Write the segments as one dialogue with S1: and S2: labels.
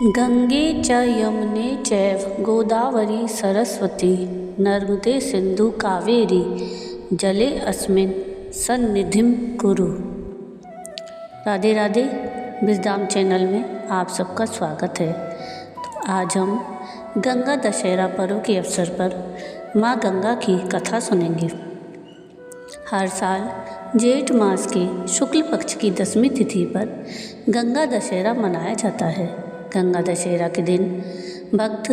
S1: गंगे च यमुने चैव गोदावरी सरस्वती नर्मदे सिंधु कावेरी जले अस्मिन् सन्निधिं कुरु। राधे राधे। विजडम चैनल में आप सबका स्वागत है। तो आज हम गंगा दशहरा पर्व के अवसर पर माँ गंगा की कथा सुनेंगे। हर साल जेठ मास के शुक्ल पक्ष की 10वीं तिथि पर गंगा दशहरा मनाया जाता है। गंगा दशहरा के दिन भक्त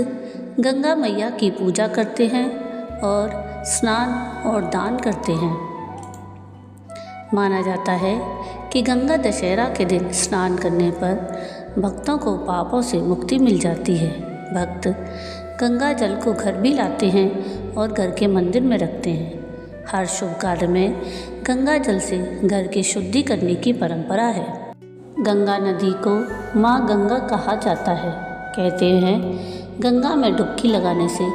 S1: गंगा मैया की पूजा करते हैं और स्नान और दान करते हैं। माना जाता है कि गंगा दशहरा के दिन स्नान करने पर भक्तों को पापों से मुक्ति मिल जाती है। भक्त गंगा जल को घर भी लाते हैं और घर के मंदिर में रखते हैं। हर शुभ कार्य में गंगा जल से घर की शुद्धि करने की परंपरा है। गंगा नदी को माँ गंगा कहा जाता है। कहते हैं गंगा में डुबकी लगाने से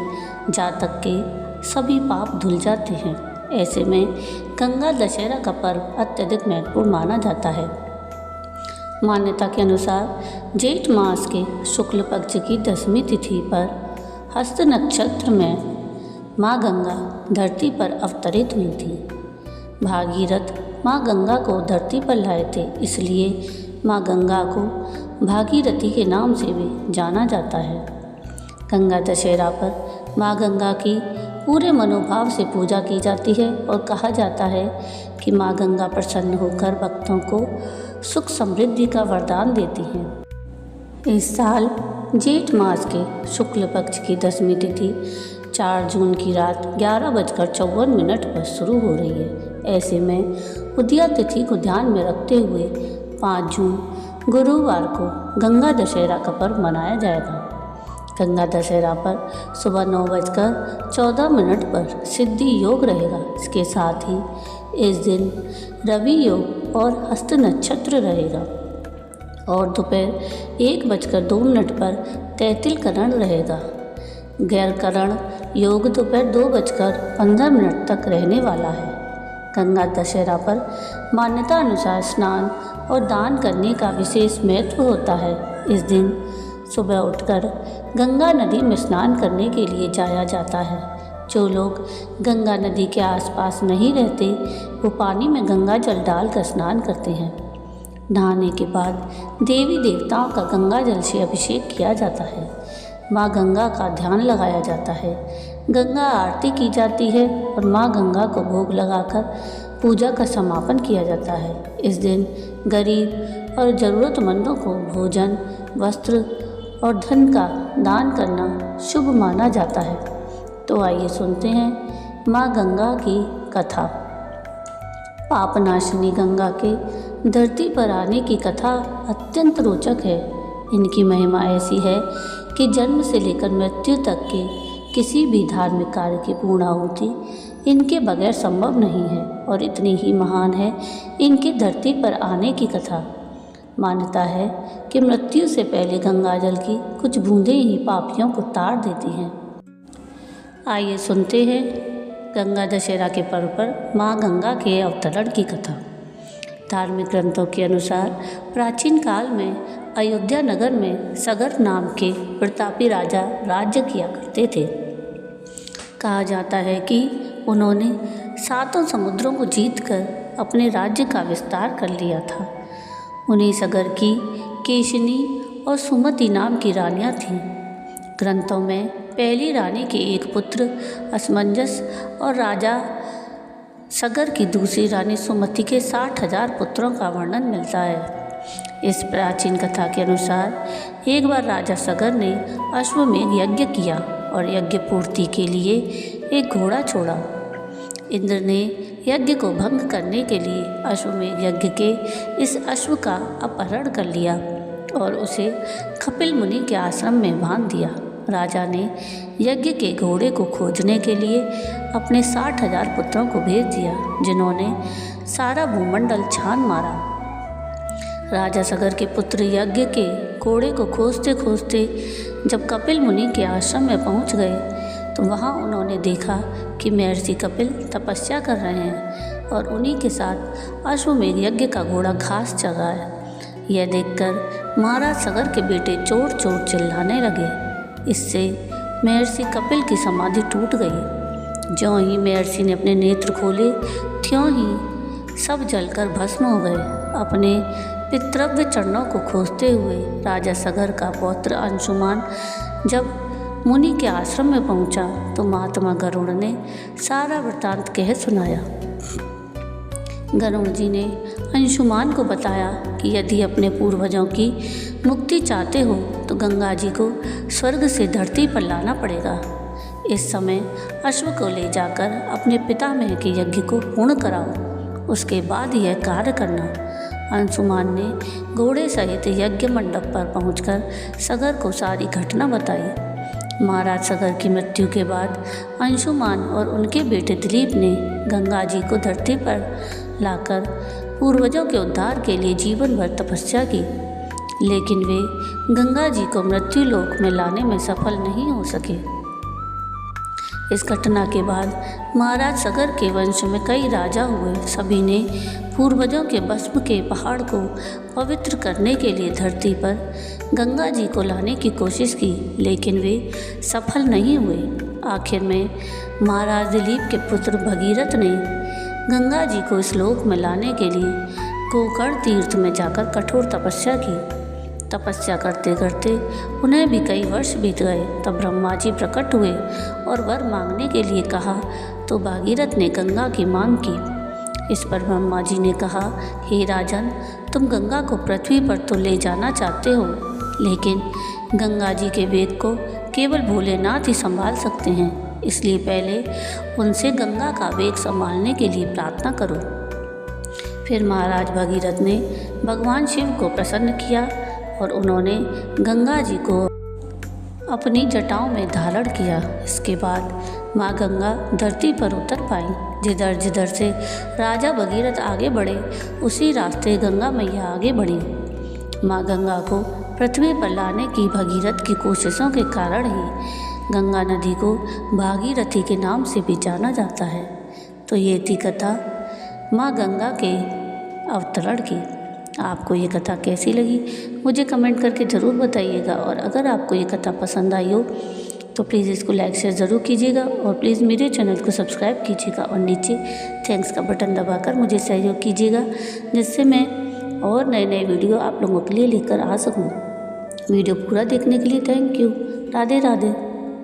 S1: जातक के सभी पाप धुल जाते हैं। ऐसे में गंगा दशहरा का पर्व अत्यधिक महत्वपूर्ण माना जाता है। मान्यता के अनुसार जेठ मास के शुक्ल पक्ष की 10वीं तिथि पर हस्त नक्षत्र में माँ गंगा धरती पर अवतरित हुई थी। भागीरथ माँ गंगा को धरती पर लाए थे, इसलिए माँ गंगा को भागीरथी के नाम से भी जाना जाता है। गंगा दशहरा पर माँ गंगा की पूरे मनोभाव से पूजा की जाती है और कहा जाता है कि माँ गंगा प्रसन्न होकर भक्तों को सुख समृद्धि का वरदान देती हैं। इस साल जेठ मास के शुक्ल पक्ष की 10वीं तिथि 4 जून की रात 11:54 पर शुरू हो रही है। ऐसे में उदया तिथि को ध्यान में रखते हुए 5 जून गुरुवार को गंगा दशहरा का पर्व मनाया जाएगा। गंगा दशहरा पर सुबह 9:14 पर सिद्धि योग रहेगा। इसके साथ ही इस दिन रवि योग और हस्त नक्षत्र रहेगा और दोपहर 1:02 पर तैतिल करण रहेगा। गैर करण योग दोपहर 2:15 तक रहने वाला है। गंगा दशहरा पर मान्यता अनुसार स्नान और दान करने का विशेष महत्व होता है। इस दिन सुबह उठकर गंगा नदी में स्नान करने के लिए जाया जाता है। जो लोग गंगा नदी के आसपास नहीं रहते वो पानी में गंगा जल डालकर स्नान करते हैं। नहाने के बाद देवी देवताओं का गंगा जल से अभिषेक किया जाता है। माँ गंगा का ध्यान लगाया जाता है। गंगा आरती की जाती है और माँ गंगा को भोग लगाकर पूजा का समापन किया जाता है। इस दिन गरीब और ज़रूरतमंदों को भोजन, वस्त्र और धन का दान करना शुभ माना जाता है। तो आइए सुनते हैं माँ गंगा की कथा। पापनाशिनी गंगा के धरती पर आने की कथा अत्यंत रोचक है। इनकी महिमा ऐसी है कि जन्म से लेकर मृत्यु तक के किसी भी धार्मिक कार्य की पूर्णाहुति इनके बगैर संभव नहीं है और इतनी ही महान है इनके धरती पर आने की कथा। मान्यता है कि मृत्यु से पहले गंगा जल की कुछ बूंदें ही पापियों को तार देती हैं। आइए सुनते हैं गंगा दशहरा के पर्व पर माँ गंगा के अवतरण की कथा। धार्मिक ग्रंथों के अनुसार प्राचीन काल में अयोध्या नगर में सगर नाम के प्रतापी राजा राज्य किया करते थे। कहा जाता है कि उन्होंने 7 समुद्रों को जीतकर अपने राज्य का विस्तार कर लिया था। उन्हीं सगर की केशिनी और सुमति नाम की रानियां थीं। ग्रंथों में पहली रानी के एक पुत्र असमंजस और राजा सगर की दूसरी रानी सुमति के 60,000 पुत्रों का वर्णन मिलता है। इस प्राचीन कथा के अनुसार एक बार राजा सगर ने अश्वमेध यज्ञ किया और यज्ञ पूर्ति के लिए एक घोड़ा छोड़ा। इंद्र ने यज्ञ को भंग करने के लिए अश्वमेध यज्ञ के इस अश्व का अपहरण कर लिया और उसे कपिल मुनि के आश्रम में बांध दिया। राजा ने यज्ञ के घोड़े को खोजने के लिए अपने 60,000 पुत्रों को भेज दिया, जिन्होंने सारा भूमंडल छान मारा। राजा सगर के पुत्र यज्ञ के घोड़े को खोजते खोजते जब कपिल मुनि के आश्रम में पहुंच गए तो वहां उन्होंने देखा कि महर्षि कपिल तपस्या कर रहे हैं और उन्हीं के साथ अश्वमेध यज्ञ का घोड़ा घास चर रहा है। यह देखकर महाराज सगर के बेटे चोर चोर चिल्लाने लगे। इससे महर्षि कपिल की समाधि टूट गई। ज्यों ही महर्षि ने अपने नेत्र खोले त्यों ही सब जलकर भस्म हो गए। अपने पितृव्य चरणों को खोजते हुए राजा सगर का पौत्र अंशुमान जब मुनि के आश्रम में पहुंचा तो महात्मा गरुड़ ने सारा वृत्तांत कह सुनाया। गरुड़ जी ने अंशुमान को बताया कि यदि अपने पूर्वजों की मुक्ति चाहते हो तो गंगा जी को स्वर्ग से धरती पर लाना पड़ेगा। इस समय अश्व को ले जाकर अपने पितामह के यज्ञ को पूर्ण कराओ, उसके बाद यह कार्य करना। अंशुमान ने घोड़े सहित यज्ञ मंडप पर पहुंचकर सगर को सारी घटना बताई। महाराज सगर की मृत्यु के बाद अंशुमान और उनके बेटे दिलीप ने गंगा जी को धरती पर लाकर पूर्वजों के उद्धार के लिए जीवन भर तपस्या की, लेकिन वे गंगा जी को मृत्यु लोक में लाने में सफल नहीं हो सके। इस घटना के बाद महाराज सगर के वंश में कई राजा हुए। सभी ने पूर्वजों के भस्म के पहाड़ को पवित्र करने के लिए धरती पर गंगा जी को लाने की कोशिश की, लेकिन वे सफल नहीं हुए। आखिर में महाराज दिलीप के पुत्र भगीरथ ने गंगा जी को इस लोक में लाने के लिए गोकर्ण तीर्थ में जाकर कठोर तपस्या की। तपस्या करते करते उन्हें भी कई वर्ष बीत गए। तब ब्रह्मा जी प्रकट हुए और वर मांगने के लिए कहा तो भागीरथ ने गंगा की मांग की। इस पर ब्रह्मा जी ने कहा, हे राजन, तुम गंगा को पृथ्वी पर तो ले जाना चाहते हो, लेकिन गंगा जी के वेग को केवल भोलेनाथ ही संभाल सकते हैं, इसलिए पहले उनसे गंगा का वेग संभालने के लिए प्रार्थना करो। फिर महाराज भगीरथ ने भगवान शिव को प्रसन्न किया और उन्होंने गंगा जी को अपनी जटाओं में धारण किया। इसके बाद माँ गंगा धरती पर उतर पाईं। जिधर जिधर से राजा भगीरथ आगे बढ़े उसी रास्ते गंगा मैया आगे बढ़ी। माँ गंगा को पृथ्वी पर लाने की भगीरथ की कोशिशों के कारण ही गंगा नदी को भागीरथी के नाम से भी जाना जाता है। तो ये थी कथा माँ गंगा के अवतरण की। आपको ये कथा कैसी लगी मुझे कमेंट करके ज़रूर बताइएगा, और अगर आपको ये कथा पसंद आई हो तो प्लीज़ इसको लाइक शेयर ज़रूर कीजिएगा, और प्लीज़ मेरे चैनल को सब्सक्राइब कीजिएगा और नीचे थैंक्स का बटन दबाकर मुझे सहयोग कीजिएगा, जिससे मैं और नए नए वीडियो आप लोगों के लिए लेकर आ सकूँ। वीडियो पूरा देखने के लिए थैंक यू। राधे राधे।